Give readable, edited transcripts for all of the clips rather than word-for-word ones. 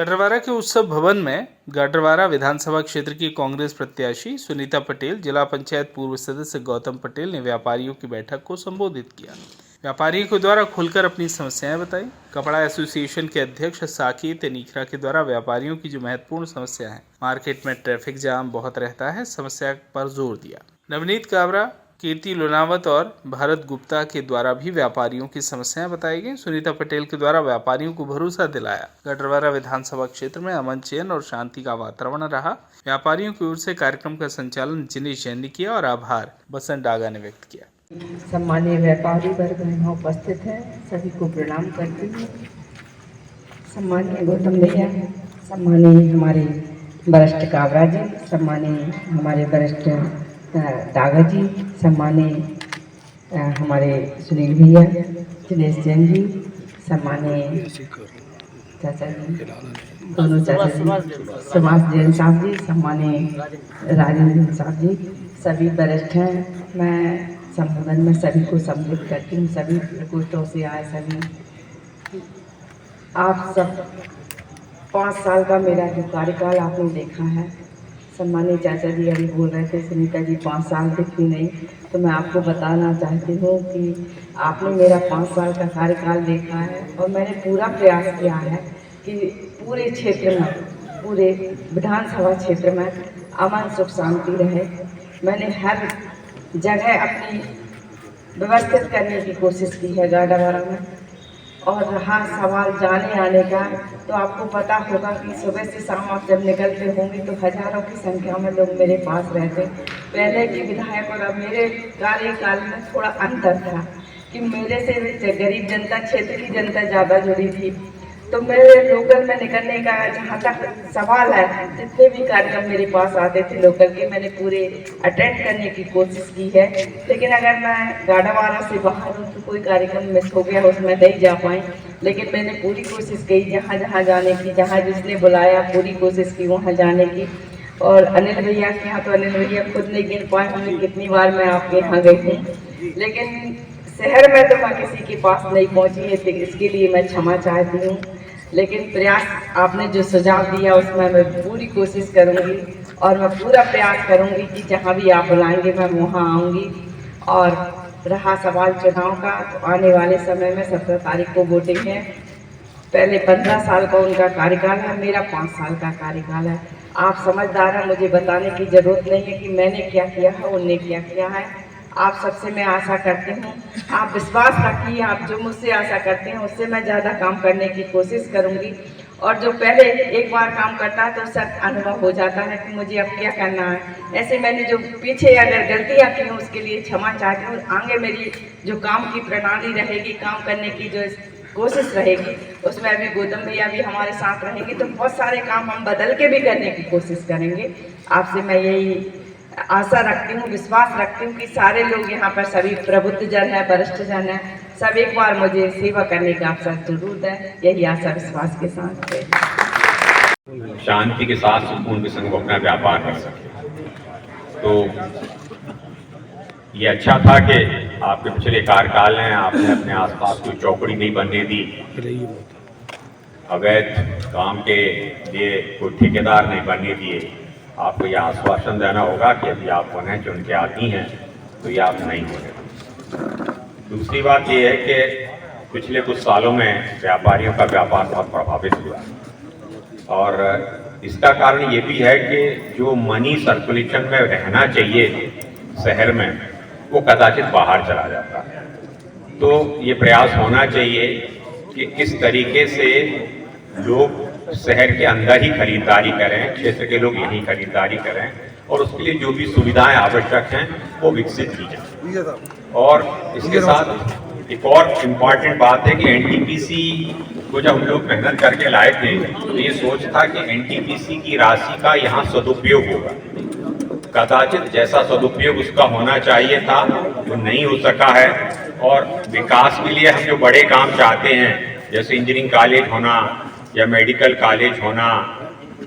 गाडरवारा के उत्सव भवन में गाडरवारा विधानसभा क्षेत्र की कांग्रेस प्रत्याशी सुनीता पटेल, जिला पंचायत पूर्व सदस्य गौतम पटेल ने व्यापारियों की बैठक को संबोधित किया। व्यापारियों के द्वारा खुलकर अपनी समस्याएं बताई। कपड़ा एसोसिएशन के अध्यक्ष साकेत नीखरा के द्वारा व्यापारियों की जो महत्वपूर्ण समस्या है, मार्केट में ट्रैफिक जाम बहुत रहता है, समस्या पर जोर दिया। नवनीत काबरा, कीर्ति लोनावत और भारत गुप्ता के द्वारा भी व्यापारियों की समस्याएं बताई गई। सुनीता पटेल के द्वारा व्यापारियों को भरोसा दिलाया। गाडरवारा विधानसभा क्षेत्र में अमन, चैन और शांति का वातावरण रहा। व्यापारियों की ओर से कार्यक्रम का संचालन जिनेश जैन ने किया और आभार बसंत डागा ने व्यक्त किया। सम्मानीय व्यापारी वर्ग यहाँ उपस्थित है, सभी को प्रणाम करती हूँ। सम्मानीय गौतम भैया, सम्मानीय हमारे वरिष्ठ काबरा जी, सम्मानीय हमारे वरिष्ठ डागा जी, सम्मानीय हमारे सुनील भैया, दिनेश जैन जी, सम्मानीय चाचा जी, दोनों चाचा जी, सुभाष जैन साहब जी, सम्मानीय राजेंद्र साहब जी, सभी वरिष्ठ हैं। मैं संबोधन में सभी को संबोधित करती हूँ, सभी प्रकोष्ठों से आए सभी। आप सब 5 साल का मेरा जो कार्यकाल आपने देखा है, सम्मानीय चाचा जी अभी बोल रहे थे सुनीता जी 5 साल दिखी नहीं, तो मैं आपको बताना चाहती हूँ कि आपने मेरा 5 साल का कार्यकाल देखा है और मैंने पूरा प्रयास किया है कि पूरे क्षेत्र में, पूरे विधानसभा क्षेत्र में अमन सुख शांति रहे। मैंने हर जगह अपनी व्यवस्थित करने की कोशिश की है गाडरवारा में। और रहा सवाल जाने आने का, तो आपको पता होगा कि सुबह से शाम आप जब निकलते होंगे तो हजारों की संख्या में लोग मेरे पास रहते। पहले के विधायक और अब मेरे कार्यकाल में थोड़ा अंतर था कि मेरे से गरीब जनता, क्षेत्र की जनता ज़्यादा जुड़ी थी। तो मेरे लोकल में निकलने का जहाँ तक सवाल है, जितने भी कार्यक्रम मेरे पास आते थे लोकल के, मैंने पूरे अटेंड करने की कोशिश की है। लेकिन अगर मैं गाडरवारा से बाहर हूँ तो कोई कार्यक्रम मिस हो गया, उसमें नहीं जा पाई। लेकिन मैंने पूरी कोशिश की जहाँ जहाँ जाने की, जहाँ जिसने बुलाया पूरी कोशिश की वहाँ जाने की। और अनिल भैया के यहाँ तो अनिल भैया खुद नहीं गिन पाए होंगे कितनी बार मैं आपके यहाँ गई हूँ। लेकिन शहर में तो मैं किसी के पास नहीं पहुँची है, तो इसके लिए मैं क्षमा चाहती हूँ। लेकिन प्रयास आपने जो सुझाव दिया उसमें मैं पूरी कोशिश करूंगी और मैं पूरा प्रयास करूंगी कि जहां भी आप बुलाएंगे मैं वहां आऊंगी। और रहा सवाल चुनाव का, तो आने वाले समय में 17 तारीख को वोटिंग है। पहले 15 साल का उनका कार्यकाल है, मेरा 5 साल का कार्यकाल है। आप समझदार हैं, मुझे बताने की ज़रूरत नहीं है कि मैंने क्या किया है, उनने क्या किया है। आप सबसे मैं आशा करती हूँ, आप विश्वास रखिए, आप जो मुझसे आशा करते हैं उससे मैं ज़्यादा काम करने की कोशिश करूँगी। और जो पहले एक बार काम करता है तो सब अनुभव हो जाता है कि मुझे अब क्या करना है। ऐसे मैंने जो पीछे अगर गलतियाँ की हैं उसके लिए क्षमा चाहती हूँ। आगे मेरी जो काम की प्रणाली रहेगी, काम करने की जो कोशिश रहेगी, उसमें अभी गौतम भैया भी हमारे साथ रहेंगे, तो बहुत सारे काम हम बदल के भी करने की कोशिश करेंगे। आपसे मैं यही आशा रखती हूँ, विश्वास रखती हूँ कि सारे लोग यहाँ पर सभी प्रबुद्ध जन है, वरिष्ठ जन है, सब एक बार मुझे सेवा करने का अवसर जरूर है। यही आशा विश्वास के साथ है। शांति के साथ सुकून के संग अपना व्यापार कर सके। तो ये अच्छा था कि आपके पिछले कार्यकाल में आपने अपने आसपास कोई चौकड़ी नहीं बनने दी, अवैध काम के लिए कोई ठेकेदार नहीं बनने दिए। आपको यह आश्वासन देना होगा कि अभी आप पुनः चुन के आती हैं तो ये आप नहीं होने। दूसरी बात ये है कि पिछले कुछ सालों में व्यापारियों का व्यापार बहुत प्रभावित हुआ और इसका कारण ये भी है कि जो मनी सर्कुलेशन में रहना चाहिए शहर में, वो कदाचित बाहर चला जाता है। तो ये प्रयास होना चाहिए कि किस तरीके से लोग शहर के अंदर ही खरीदारी करें, क्षेत्र के लोग यही खरीदारी करें और उसके लिए जो भी सुविधाएं आवश्यक हैं वो विकसित की जाए। और इसके साथ एक और इम्पॉर्टेंट बात है कि एनटीपीसी को जब हम लोग मेहनत करके लाए थे तो ये सोच था कि एनटीपीसी की राशि का यहाँ सदुपयोग होगा। कदाचित जैसा सदुपयोग उसका होना चाहिए था वो नहीं हो सका है। और विकास के लिए हम जो बड़े काम चाहते हैं, जैसे इंजीनियरिंग कॉलेज होना या मेडिकल कॉलेज होना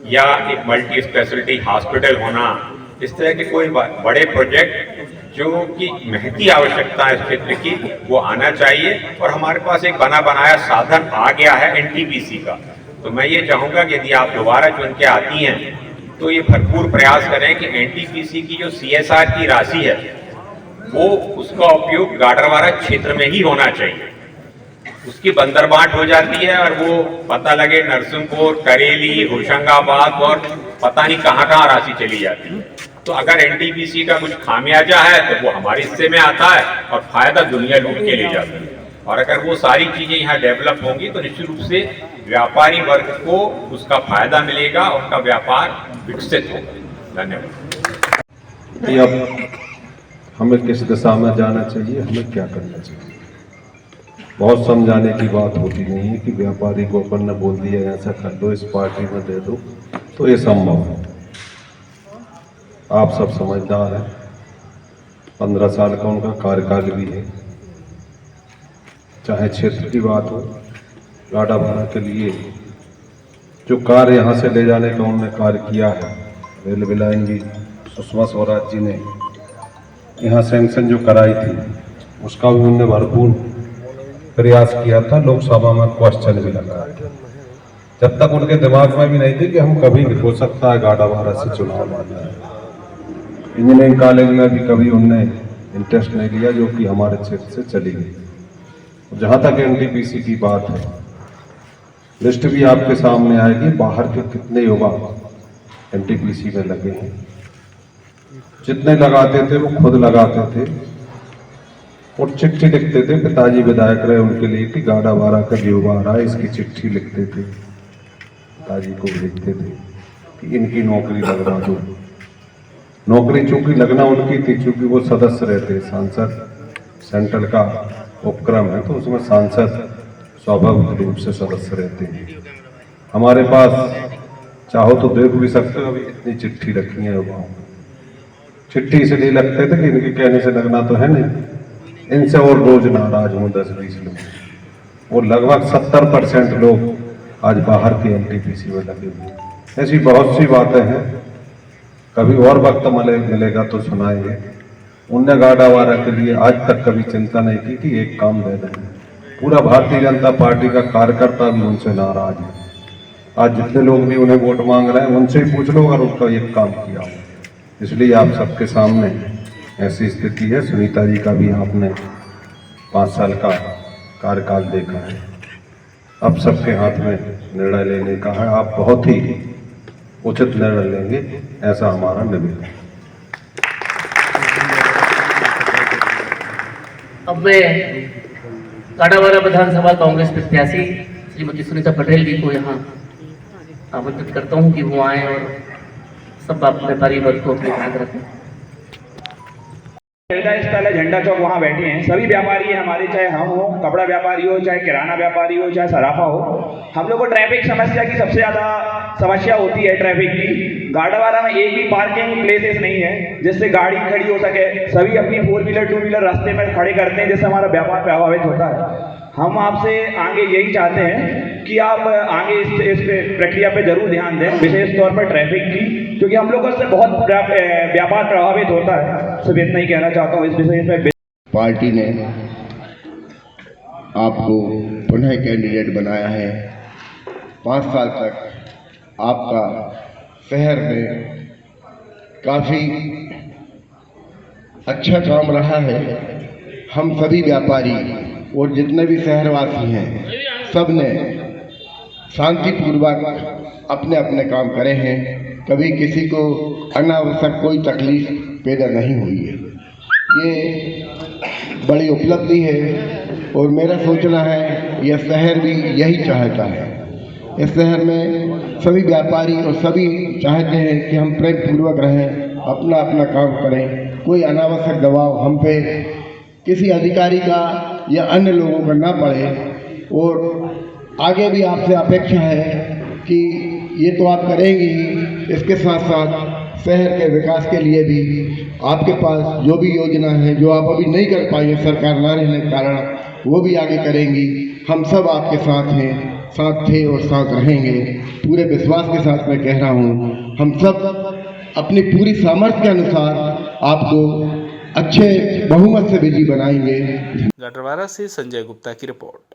या एक मल्टी स्पेशलिटी हॉस्पिटल होना, इस तरह के कोई बड़े प्रोजेक्ट जो कि महती आवश्यकता है इस क्षेत्र की, वो आना चाहिए। और हमारे पास एक बना बनाया साधन आ गया है एनटीपीसी का, तो मैं ये चाहूँगा कि यदि आप दोबारा चुन के आती हैं तो ये भरपूर प्रयास करें कि एनटीपीसी की जो CSR की राशि है वो उसका उपयोग गाडरवारा क्षेत्र में ही होना चाहिए। उसकी बंदरबाट हो जाती है और वो पता लगे नरसिंहपुर, करेली, होशंगाबाद और पता नहीं कहाँ कहाँ राशि चली जाती है। तो अगर एनटीपीसी का कुछ खामियाजा है तो वो हमारे हिस्से में आता है और फायदा दुनिया लूट के ले जाती है। और अगर वो सारी चीजें यहाँ डेवलप होंगी तो निश्चित रूप से व्यापारी वर्ग को उसका फायदा मिलेगा, उनका व्यापार विकसित होगा। धन्यवाद। कि अब हमें किस दिशा में जाना चाहिए, हमें क्या करना चाहिए। बहुत समझाने की बात होती नहीं है कि व्यापारी को अपन ने बोल दिया ऐसा कर दो, इस पार्टी में दे दो, तो ये संभव है। आप सब समझदार हैं, 15 साल का उनका कार्यकाल भी है। चाहे क्षेत्र की बात हो, गाडावारा के लिए जो कार्य यहाँ से ले जाने का उन्होंने कार्य किया है, रेलवे लाइन भी सुषमा स्वराज जी ने यहाँ सैंक्शन जो कराई थी उसका भी उन्होंने भरपूर प्रयास किया था। लोकसभा में क्वेश्चन भी लगा, जब तक उनके दिमाग में भी नहीं थी कि हम कभी हो सकता है गाडावारा से चुनाव लड़ना है। इंजीनियरिंग कॉलेज में भी कभी उनने इंटरेस्ट नहीं लिया, जो कि हमारे क्षेत्र से चली गई। जहाँ तक एनटीपीसी की बात है, लिस्ट भी आपके सामने आएगी, बाहर के कितने युवा एनटीपीसी में लगे हैं। जितने लगाते थे वो खुद लगाते थे और चिट्ठी लिखते थे। पिताजी विधायक रहे उनके लिए कि गाडावारा का युवा आ रहा है, इसकी चिट्ठी लिखते थे, पिताजी को लिखते थे कि इनकी नौकरी लगवा दो। नौकरी चूंकि लगना उनकी थी, चूंकि वो सदस्य रहते, सांसद सेंट्रल का उपक्रम है तो उसमें सांसद स्वाभाविक रूप से सदस्य रहते हैं। हमारे पास चाहो तो देख भी सकते हो, अभी इतनी चिट्ठी रखी है युवाओं। चिट्ठी इसलिए लगते थे कि इनके कहने से लगना तो है नहीं, इनसे और रोज नाराज हों 10-20 लोग। और लगभग 70% लोग आज बाहर के एनटीपीसी में लगे हुए। ऐसी बहुत सी बातें हैं, कभी और वक्त मिलेगा तो सुनाएंगे। उनने गाडावारा के लिए आज तक कभी चिंता नहीं की कि एक काम दे दें। पूरा भारतीय जनता पार्टी का कार्यकर्ता भी उनसे नाराज है। आज जितने लोग भी उन्हें वोट मांग रहे हैं उनसे ही पूछ लो अगर उनका एक काम किया हो। इसलिए आप सबके सामने ऐसी स्थिति है। सुनीता जी का भी आपने 5 साल का कार्यकाल देखा है। अब सबके हाथ में निर्णय लेने का है। आप बहुत ही उचित निर्णय लेंगे, ऐसा हमारा निवेदन है। अब मैं गाडावारा विधानसभा कांग्रेस प्रत्याशी श्रीमती सुनीता पटेल जी को यहाँ आमंत्रित करता हूँ कि वो आए और सब अपने परिवार को अपने ध्यान रखें। स्थल है झंडा चौक, वहाँ बैठे हैं सभी व्यापारी हैं हमारे, चाहे हम हो, कपड़ा व्यापारी हो, चाहे किराना व्यापारी हो, चाहे सराफा हो। हम लोग को ट्रैफिक समस्या की सबसे ज़्यादा समस्या होती है ट्रैफिक की। गाडावारा में एक भी पार्किंग प्लेसेस नहीं है जिससे गाड़ी खड़ी हो सके। सभी अपनी 4 व्हीलर 2 व्हीलर रास्ते में खड़े करते हैं, जिससे हमारा व्यापार प्रभावित होता है। हम आपसे आगे यही चाहते हैं कि आप आगे इस प्रक्रिया पे जरूर ध्यान दें, विशेष तौर पर ट्रैफिक की, क्योंकि हम लोगों से बहुत व्यापार प्रभावित होता है। सिर्फ इतना ही कहना चाहता हूँ इस विषय पे। पार्टी ने आपको पुनः कैंडिडेट बनाया है। 5 साल तक आपका शहर में काफ़ी अच्छा काम रहा है। हम सभी व्यापारी और जितने भी शहरवासी हैं सब ने शांतिपूर्वक अपने अपने काम करे हैं। कभी किसी को अनावश्यक कोई तकलीफ पैदा नहीं हुई है। ये बड़ी उपलब्धि है और मेरा सोचना है यह शहर भी यही चाहता है। इस शहर में सभी व्यापारी और सभी चाहते हैं कि हम प्रेम पूर्वक रहें, अपना अपना काम करें। कोई अनावश्यक दबाव हम पे किसी अधिकारी का या अन्य लोगों का ना पड़े। और आगे भी आपसे अपेक्षा है कि ये तो आप करेंगे ही, इसके साथ साथ शहर के विकास के लिए भी आपके पास जो भी योजना है जो आप अभी नहीं कर पाएंगे सरकार ना रहने के कारण, वो भी आगे करेंगी। हम सब आपके साथ हैं, साथ थे और साथ रहेंगे। पूरे विश्वास के साथ मैं कह रहा हूँ, हम सब अपनी पूरी सामर्थ्य के अनुसार आपको अच्छे बहुमत से विजयी बनाएंगे। गाडरवारा से संजय गुप्ता की रिपोर्ट।